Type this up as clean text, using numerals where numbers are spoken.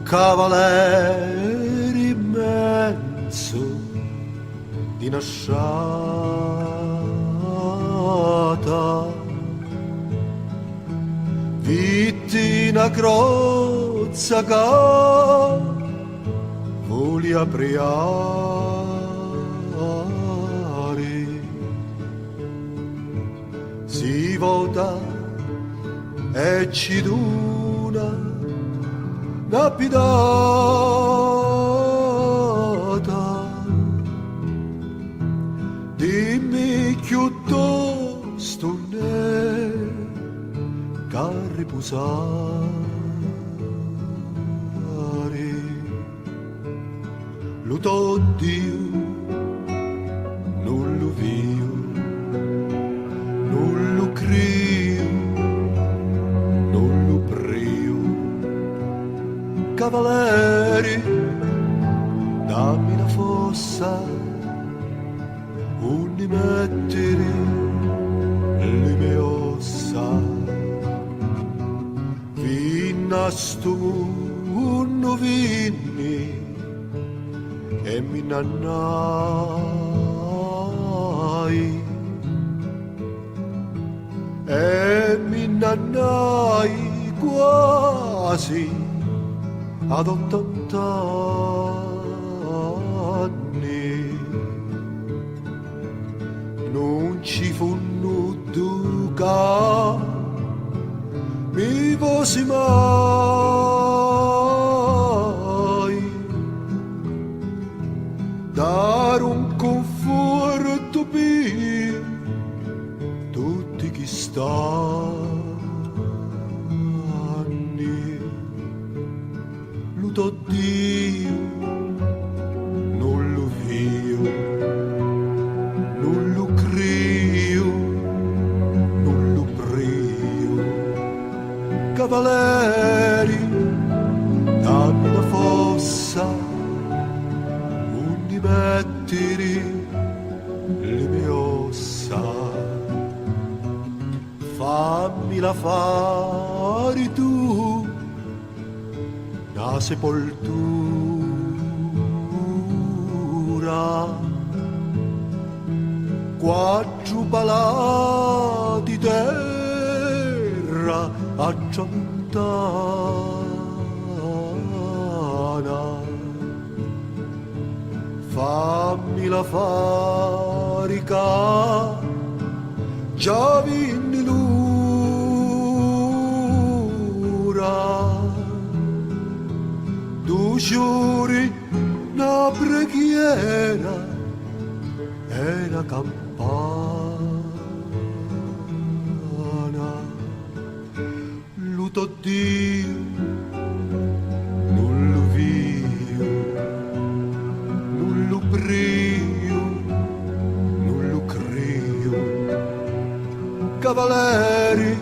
cavalieri in mezzo di una sciata, vitti una crozza che volia apriare, si vota e ci duna una pidata. Dimmi piuttosto ne che riposare, lo Dio non lo vio, non lo crio, non lo prio. Cavalieri, dammi la fossa, un mettere le mie ossa, vinna sto munno vinni e mi nannai, e mi nannai quasi ad 80 anni. Non ci fu nulla mi vosi mai dare un conforto per tutti chi stanno. Luto Dio non lo vio, non lo crio, non lo prio. Cavalieri, dammi la fossa, undi mettili le mie ossa, fammi la fare tu la sepoltura, quattro palà di terra a Giantana, fammi la farica, già vinni l'ura, tu giuri una preghiera e una campana, luto Dio non lo vio, non lo prio, non lo crio. Cavalieri,